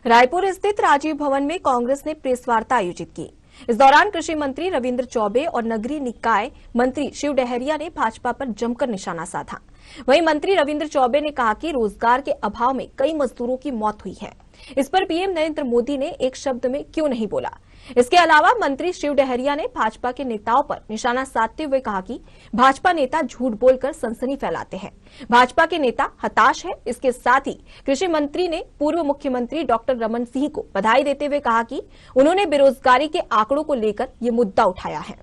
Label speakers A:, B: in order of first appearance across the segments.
A: रायपुर स्थित राजीव भवन में कांग्रेस ने प्रेस वार्ता आयोजित की। इस दौरान कृषि मंत्री रविंद्र चौबे और नगरीय निकाय मंत्री शिव डहरिया ने भाजपा पर जमकर निशाना साधा। वहीं मंत्री रविंद्र चौबे ने कहा कि रोजगार के अभाव में कई मजदूरों की मौत हुई है। इस पर पीएम नरेंद्र मोदी ने एक शब्द में क्यों नहीं बोला। इसके अलावा मंत्री शिव डहरिया ने भाजपा के नेताओं पर निशाना साधते हुए कहा कि भाजपा नेता झूठ बोलकर सनसनी फैलाते हैं, भाजपा के नेता हताश है। इसके साथ ही कृषि मंत्री ने पूर्व मुख्यमंत्री डॉक्टर रमन सिंह को बधाई देते हुए कहा कि उन्होंने बेरोजगारी के आंकड़ों को लेकर ये मुद्दा उठाया है।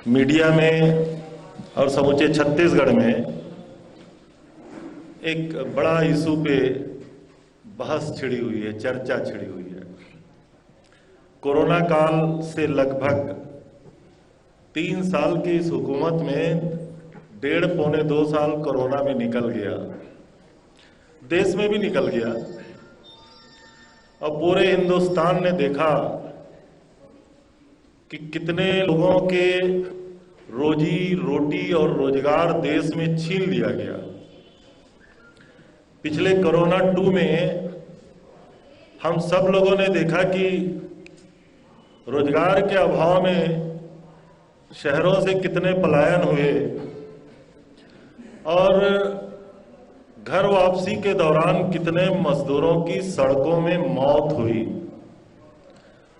B: मीडिया में और समूचे छत्तीसगढ़ में एक बड़ा इशू पे बहस छिड़ी हुई है, चर्चा छिड़ी हुई है। कोरोना काल से लगभग 3 साल की इस हुकूमत में 1.5 पौने 2 साल कोरोना में निकल गया, देश में भी निकल गया और पूरे हिंदुस्तान ने देखा कि कितने लोगों के रोजी रोटी और रोजगार देश में छीन लिया गया। पिछले कोरोना 2 में हम सब लोगों ने देखा कि रोजगार के अभाव में शहरों से कितने पलायन हुए और घर वापसी के दौरान कितने मजदूरों की सड़कों में मौत हुई।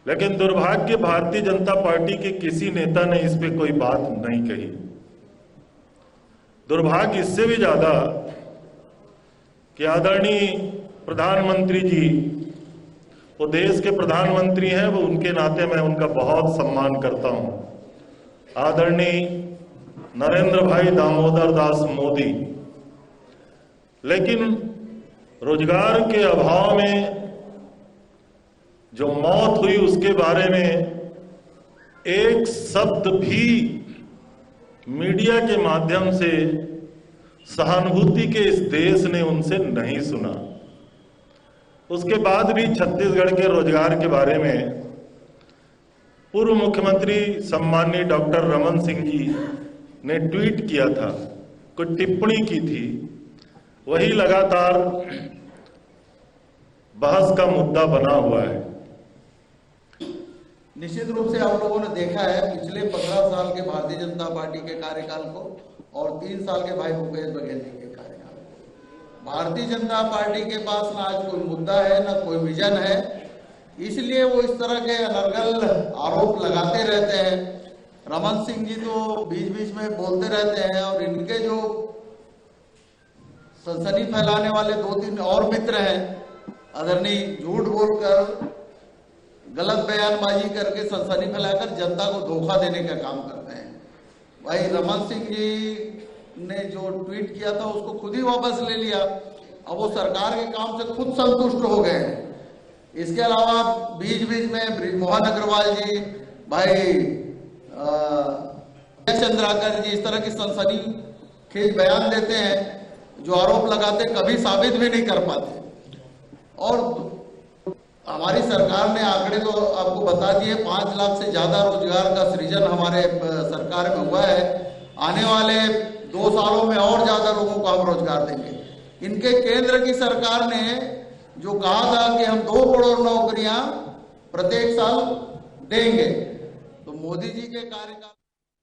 B: लेकिन दुर्भाग्य भारतीय जनता पार्टी के किसी नेता ने इस पे कोई बात नहीं कही। दुर्भाग्य इससे भी ज्यादा कि आदरणीय प्रधानमंत्री जी, वो देश के प्रधानमंत्री हैं, वो उनके नाते मैं उनका बहुत सम्मान करता हूं, आदरणीय नरेंद्र भाई दामोदर दास मोदी, लेकिन रोजगार के अभाव में जो मौत हुई उसके बारे में एक शब्द भी मीडिया के माध्यम से सहानुभूति के इस देश ने उनसे नहीं सुना। उसके बाद भी छत्तीसगढ़ के रोजगार के बारे में पूर्व मुख्यमंत्री सम्माननीय डॉक्टर रमन सिंह जी ने ट्वीट किया था, कुछ टिप्पणी की थी, वही लगातार बहस का मुद्दा बना हुआ है।
C: निश्चित रूप से आप लोगों ने देखा है पिछले 15 साल के भारतीय जनता पार्टी के कार्यकाल को और 3 साल के भाई भूपेश बघेल जी के कार्यकाल को। भारतीय जनता पार्टी के पास ना आज कोई मुद्दा है, ना कोई विजन है, इसलिए वो इस तरह के अनर्गल आरोप लगाते रहते हैं। रमन सिंह जी तो बीच बीच में बोलते रहते हैं और इनके जो सनसनी फैलाने वाले 2-3 और मित्र हैं, आदरणीय झूठ बोलकर गलत बयानबाजी करके सनसनी फैलाकर जनता को धोखा देने का काम करते हैं। भाई रमन सिंह जी ने जो ट्वीट किया था उसको खुद ही वापस ले लिया। अब वो सरकार के काम से खुद संतुष्ट हो गए हैं। इसके अलावा बीच बीच में बृजमोहन अग्रवाल जी, भाई चंद्राकर जी इस तरह की सनसनी खेज बयान देते हैं, जो आरोप लगाते कभी साबित भी नहीं कर पाते। और हमारी सरकार ने आंकड़े तो आपको बता दिए, 5 लाख से ज्यादा रोजगार का सृजन हमारे सरकार में हुआ है। आने वाले 2 सालों में और ज्यादा लोगों को हम रोजगार देंगे। इनके केंद्र की सरकार ने जो कहा था कि हम 2 करोड़ नौकरियां प्रत्येक साल देंगे, तो मोदी जी के कार्यकाल